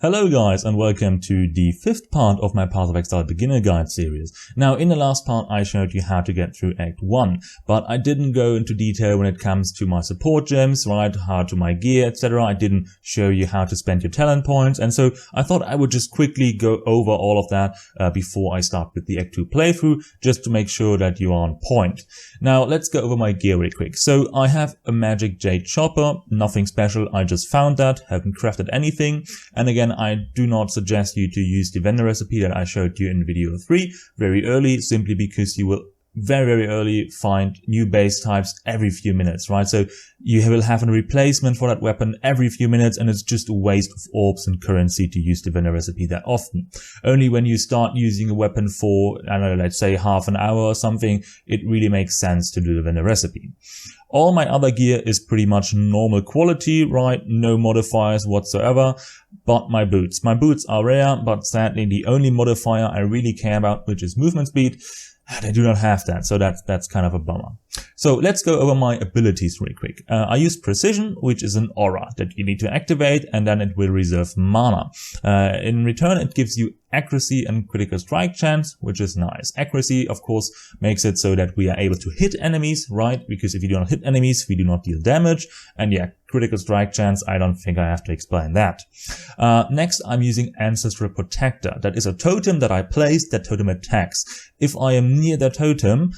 Hello guys and welcome to the fifth part of my Path of Exile beginner guide series. Now in the last part I showed you how to get through Act 1, but I didn't go into detail when it comes to my support gems, right, how to my gear, etc. I didn't show you how to spend your talent points, and so I thought I would just quickly go over all of that before I start with the Act 2 playthrough, just to make sure that you are on point. Now let's go over my gear really quick. So I have a magic jade chopper, nothing special, I just found that, haven't crafted anything, and again I do not suggest you to use the vendor recipe that I showed you in video 3 very early, simply because you will very early find new base types every few minutes, right? So you will have a replacement for that weapon every few minutes, and it's just a waste of orbs and currency to use the vendor recipe that often. Only when you start using a weapon for, I don't know, let's say half an hour or something, it really makes sense to do the vendor recipe. All my other gear is pretty much normal quality, right? No modifiers whatsoever, but my boots. My boots are rare, but sadly the only modifier I really care about, which is movement speed, they do not have that, so that's kind of a bummer. So let's go over my abilities really quick. I use Precision, which is an aura that you need to activate, and then it will reserve mana. In return, it gives you accuracy and critical strike chance, which is nice. Accuracy, of course, makes it so that we are able to hit enemies, right? Because if you do not hit enemies, we do not deal damage. And yeah, critical strike chance, I don't think I have to explain that. Next, I'm using Ancestral Protector. That is a totem that I place, that totem attacks. If I am near the totem,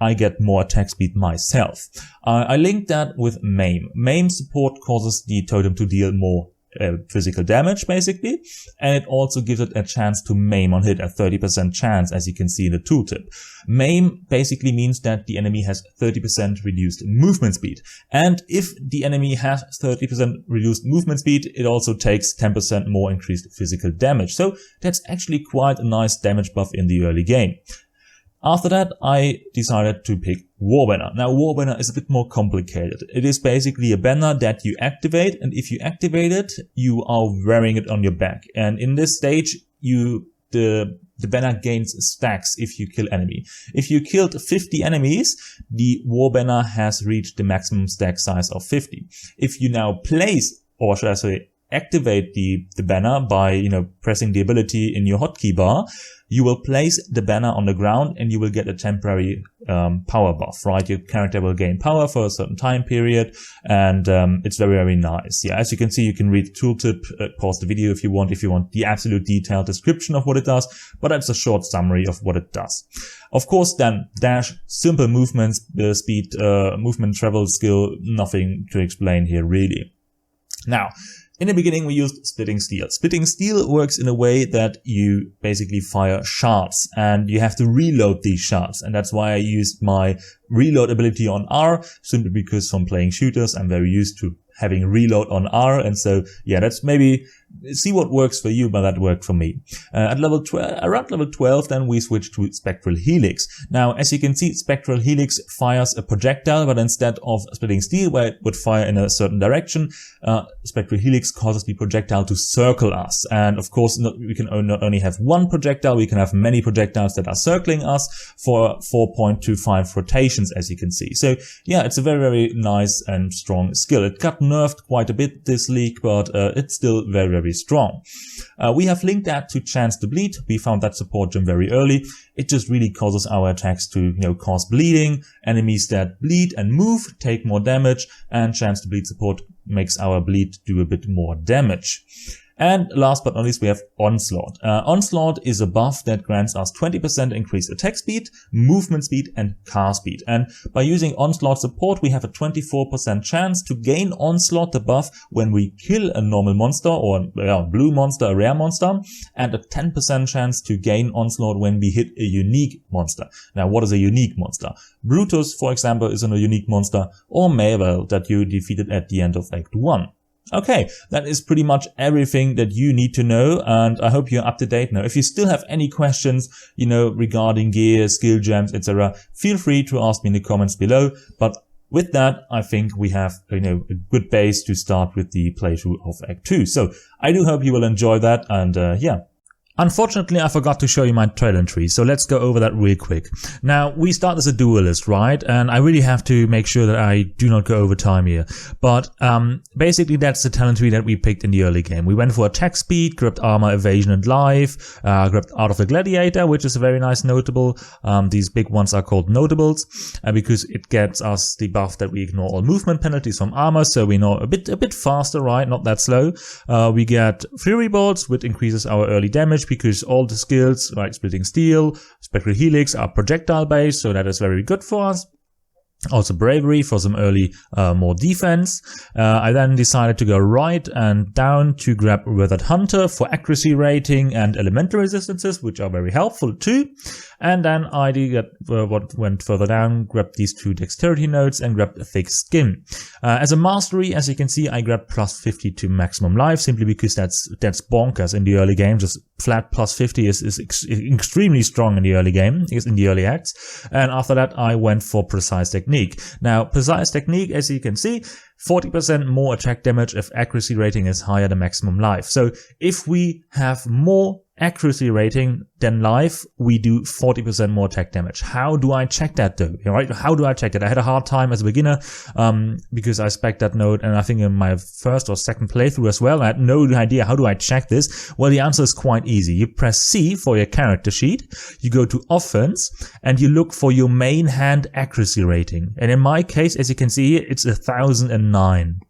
I get more attack speed myself. I linked that with Maim. Maim support causes the totem to deal more physical damage, basically, and it also gives it a chance to maim on hit, a 30% chance, as you can see in the tooltip. Maim basically means that the enemy has 30% reduced movement speed, and if the enemy has 30% reduced movement speed, it also takes 10% more increased physical damage. So that's actually quite a nice damage buff in the early game. After that, I decided to pick War Banner. Now, War Banner is a bit more complicated. It is basically a banner that you activate, and if you activate it, you are wearing it on your back. And in this stage, the banner gains stacks if you kill enemy. If you killed 50 enemies, the War Banner has reached the maximum stack size of 50. If you now place, or should I say, activate the banner by, pressing the ability in your hotkey bar, you will place the banner on the ground and you will get a temporary power buff, right? Your character will gain power for a certain time period, and it's very nice. Yeah, as you can see, you can read the tooltip, pause the video if you want the absolute detailed description of what it does, but that's a short summary of what it does. Of course, then dash, simple movement speed, movement travel skill, nothing to explain here really. Now, in the beginning, we used Splitting Steel. Splitting Steel works in a way that you basically fire shards, and you have to reload these shards. And that's why I used my reload ability on R, simply because from playing shooters, I'm very used to having reload on R. And so, yeah, that's maybe, see what works for you, but that worked for me. At around level 12, then we switched to Spectral Helix. Now, as you can see, Spectral Helix fires a projectile, but instead of Splitting Steel, where it would fire in a certain direction, Spectral Helix causes the projectile to circle us. And of course, we can not only have one projectile, we can have many projectiles that are circling us for 4.25 rotations, as you can see. So yeah, it's a very nice and strong skill. It got nerfed quite a bit this league, but it's still very strong. We have linked that to Chance to Bleed. We found that support gem very early. It just really causes our attacks to, cause bleeding. Enemies that bleed and move take more damage, and Chance to Bleed support makes our bleed do a bit more damage. And last but not least, we have Onslaught. Onslaught is a buff that grants us 20% increased attack speed, movement speed, and cast speed. And by using Onslaught support, we have a 24% chance to gain Onslaught, the buff, when we kill a normal monster, or blue monster, a rare monster, and a 10% chance to gain Onslaught when we hit a unique monster. Now, what is a unique monster? Brutus, for example, is a unique monster, or Mavel that you defeated at the end of Act 1. Okay, that is pretty much everything that you need to know, and I hope you're up to date now. If you still have any questions, regarding gear, skill gems, etc., feel free to ask me in the comments below. But with that, I think we have, a good base to start with the playthrough of Act 2. So I do hope you will enjoy that, and yeah, Unfortunately, I forgot to show you my talent tree, so let's go over that real quick. Now, we start as a duelist, right? And I really have to make sure that I do not go over time here. But basically, that's the talent tree that we picked in the early game. We went for attack speed, grabbed armor, evasion, and life, grabbed Art of the Gladiator, which is a very nice notable. These big ones are called notables, because it gets us the buff that we ignore all movement penalties from armor, so we know a bit faster, right? Not that slow. We get Fury Bolts, which increases our early damage, because all the skills like Splitting Steel, Spectral Helix are projectile based, so that is very good for us. Also Bravery for some early more defense. I then decided to go right and down to grab Withered Hunter for accuracy rating and elemental resistances, which are very helpful too. And then I went further down, grabbed these 2 dexterity nodes and grabbed a Thick Skin. As a mastery, as you can see, I grabbed plus 50 to maximum life, simply because that's bonkers in the early game. Just flat plus 50 is extremely strong in the early game, in the early acts. And after that, I went for Precise Technique. Now, Precise Technique, as you can see, 40% more attack damage if accuracy rating is higher than maximum life. So if we have more accuracy rating than life, we do 40% more attack damage. How do I check that though? Right? How do I check that? I had a hard time as a beginner because I spec'd that node, and I think in my first or second playthrough as well, I had no idea how do I check this. Well, the answer is quite easy. You press C for your character sheet, you go to offense, and you look for your main hand accuracy rating. And in my case, as you can see here, it's 1009.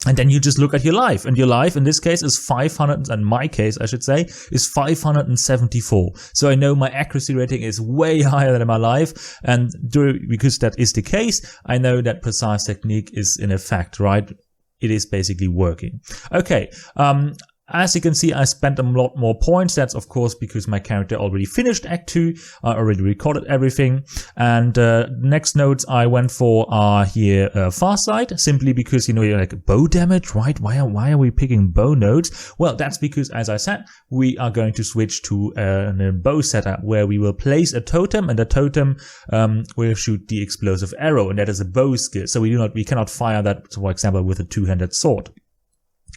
And then you just look at your life, and your life in this case is 500, in my case I should say, is 574. So I know my accuracy rating is way higher than my life, and because that is the case, I know that Precise Technique is in effect, right? It is basically working. Okay, as you can see, I spent a lot more points. That's of course because my character already finished Act 2. I already recorded everything. And next nodes I went for are here Farsight, simply because, you know, you're like bow damage, right? Why are we picking bow nodes? Well, that's because, as I said, we are going to switch to a bow setup where we will place a totem, and the totem will shoot the explosive arrow, and that is a bow skill. So we cannot fire that, for example, with a two-handed sword.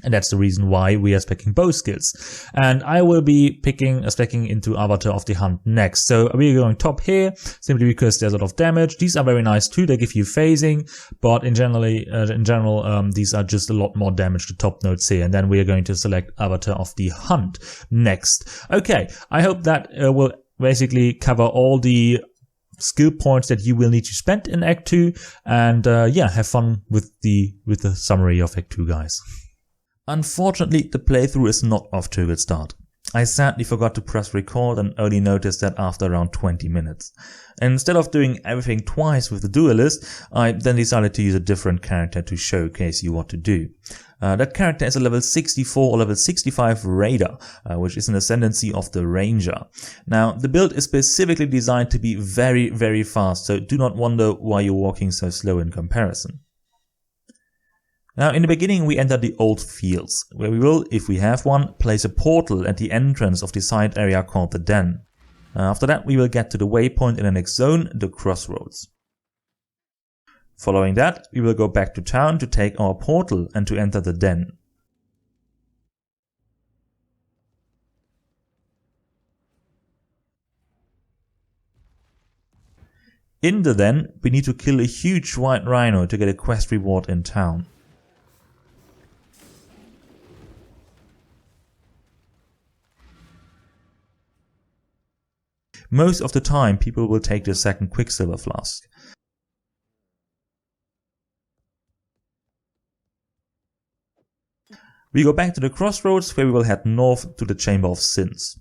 And that's the reason why we are speccing bow skills. And I will be speccing into Avatar of the Hunt next. So we're going top here, simply because there's a lot of damage. These are very nice too, they give you phasing, but in general, these are just a lot more damage, the top nodes here. And then we are going to select Avatar of the Hunt next. Okay, I hope that will basically cover all the skill points that you will need to spend in Act 2. And yeah, have fun with the summary of Act 2, guys. Unfortunately, the playthrough is not off to a good start. I sadly forgot to press record and only noticed that after around 20 minutes. And instead of doing everything twice with the duelist, I then decided to use a different character to showcase you what to do. That character is a level 64 or level 65 Raider, which is an ascendancy of the Ranger. Now, the build is specifically designed to be very, very fast, so do not wonder why you're walking so slow in comparison. Now, in the beginning, we enter the Old Fields, where we will, if we have one, place a portal at the entrance of the side area called the Den. After that, we will get to the waypoint in the next zone, the Crossroads. Following that, we will go back to town to take our portal and to enter the Den. In the Den, we need to kill a huge white rhino to get a quest reward in town. Most of the time, people will take the second Quicksilver Flask. We go back to the Crossroads, where we will head north to the Chamber of Sins.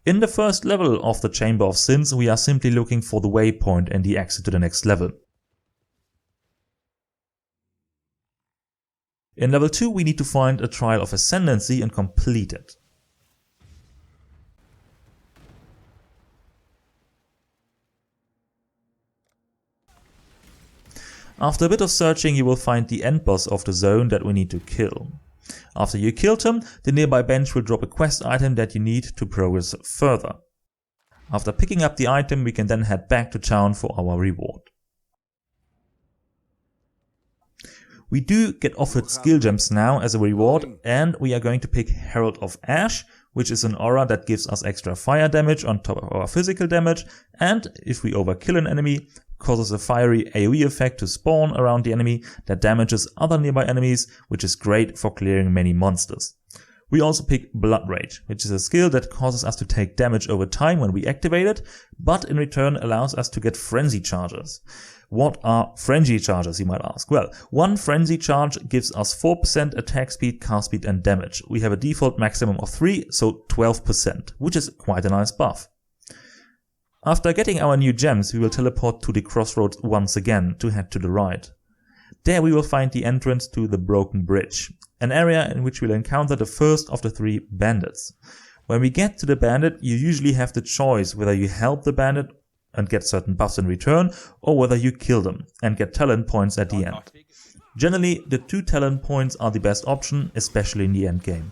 In the first level of the Chamber of Sins, we are simply looking for the waypoint and the exit to the next level. In level 2, we need to find a Trial of Ascendancy and complete it. After a bit of searching, you will find the end boss of the zone that we need to kill. After you killed him, the nearby bench will drop a quest item that you need to progress further. After picking up the item, we can then head back to town for our reward. We do get offered skill gems now as a reward, and we are going to pick Herald of Ash, which is an aura that gives us extra fire damage on top of our physical damage, and if we overkill an enemy, causes a fiery AoE effect to spawn around the enemy that damages other nearby enemies, which is great for clearing many monsters. We also pick Blood Rage, which is a skill that causes us to take damage over time when we activate it, but in return allows us to get frenzy charges. What are frenzy charges, you might ask? Well, one frenzy charge gives us 4% attack speed, cast speed and damage. We have a default maximum of 3, so 12%, which is quite a nice buff. After getting our new gems, we will teleport to the crossroads once again to head to the right. There we will find the entrance to the Broken Bridge, an area in which we'll encounter the first of the 3 bandits. When we get to the bandit, you usually have the choice whether you help the bandit and get certain buffs in return, or whether you kill them and get talent points at the end. Generally, the 2 talent points are the best option, especially in the end game.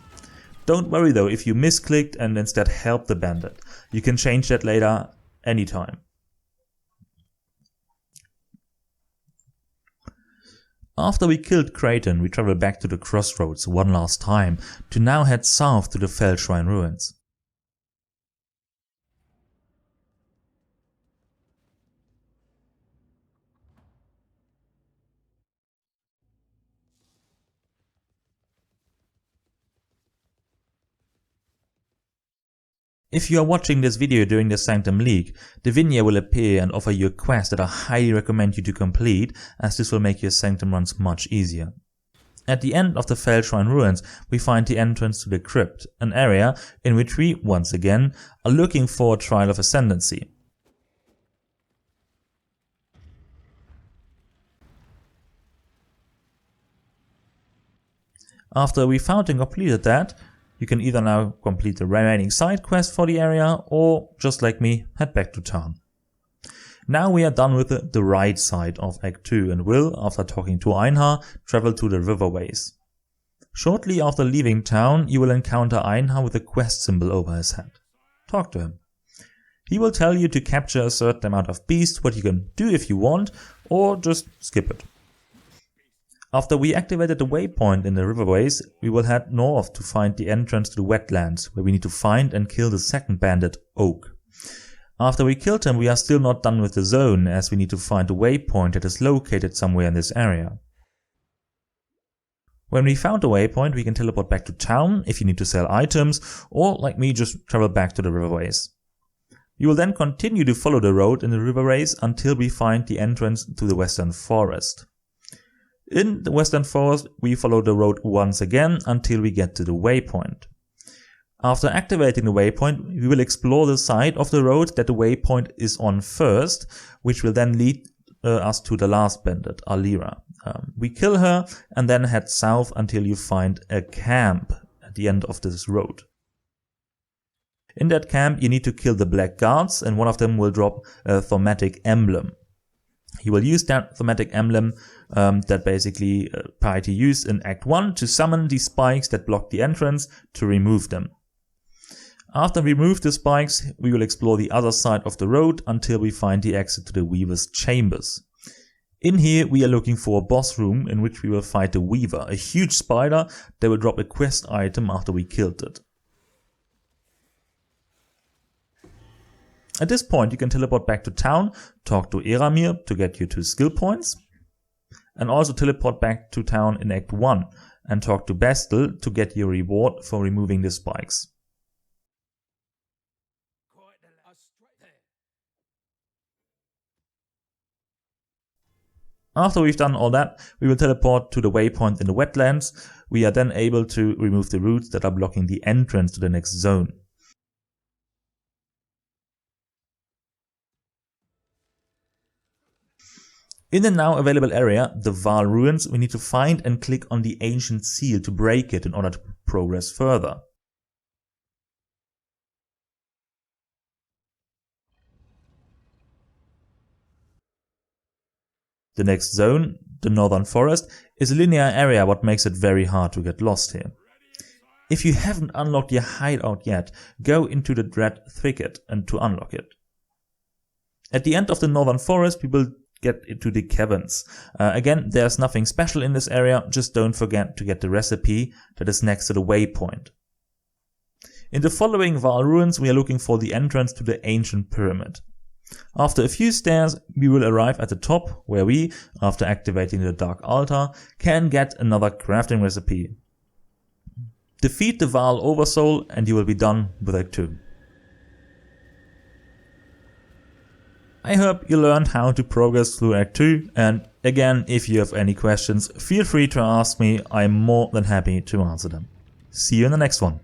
Don't worry though if you misclicked and instead help the bandit. You can change that later anytime. After we killed Kraton, we travel back to the crossroads one last time to now head south to the Fell Shrine ruins. If you are watching this video during the Sanctum League, Divinia will appear and offer you a quest that I highly recommend you to complete, as this will make your Sanctum runs much easier. At the end of the Fell Shrine ruins, we find the entrance to the crypt, an area in which we, once again, are looking for a Trial of Ascendancy. After we found and completed that, you can either now complete the remaining side quest for the area, or, just like me, head back to town. Now we are done with the right side of Act 2 and will, after talking to Einhar, travel to the riverways. Shortly after leaving town, you will encounter Einhar with a quest symbol over his head. Talk to him. He will tell you to capture a certain amount of beasts, what you can do if you want, or just skip it. After we activated the waypoint in the riverways, we will head north to find the entrance to the wetlands, where we need to find and kill the second bandit, Oak. After we killed him, we are still not done with the zone, as we need to find a waypoint that is located somewhere in this area. When we found the waypoint, we can teleport back to town if you need to sell items, or like me, just travel back to the riverways. You will then continue to follow the road in the riverways until we find the entrance to the Western Forest. In the Western Forest, we follow the road once again until we get to the waypoint. After activating the waypoint, we will explore the side of the road that the waypoint is on first, which will then lead us to the last bandit, Alira. We kill her and then head south until you find a camp at the end of this road. In that camp, you need to kill the Black Guards, and one of them will drop a thaumatic emblem. He will use that thaumatic emblem that basically Piety used in Act 1 to summon the spikes that block the entrance to remove them. After we remove the spikes, we will explore the other side of the road until we find the exit to the Weaver's Chambers. In here we are looking for a boss room in which we will fight the Weaver, a huge spider that will drop a quest item after we killed it. At this point you can teleport back to town, talk to Eramir to get you 2 skill points, and also teleport back to town in Act 1 and talk to Bestel to get your reward for removing the spikes. After we've done all that, we will teleport to the waypoint in the wetlands. We are then able to remove the roots that are blocking the entrance to the next zone. In the now available area, the Vaal Ruins, we need to find and click on the ancient seal to break it in order to progress further. The next zone, the Northern Forest, is a linear area, what makes it very hard to get lost here. If you haven't unlocked your hideout yet, go into the Dread Thicket and to unlock it. At the end of the Northern Forest, we will get into the caverns. Again, there's nothing special in this area, just don't forget to get the recipe that is next to the waypoint. In the following Vaal ruins, we are looking for the entrance to the ancient pyramid. After a few stairs, we will arrive at the top, where we, after activating the Dark Altar, can get another crafting recipe. Defeat the Vaal Oversoul and you will be done with Act 2. I hope you learned how to progress through Act 2, and again, if you have any questions, feel free to ask me, I'm more than happy to answer them. See you in the next one.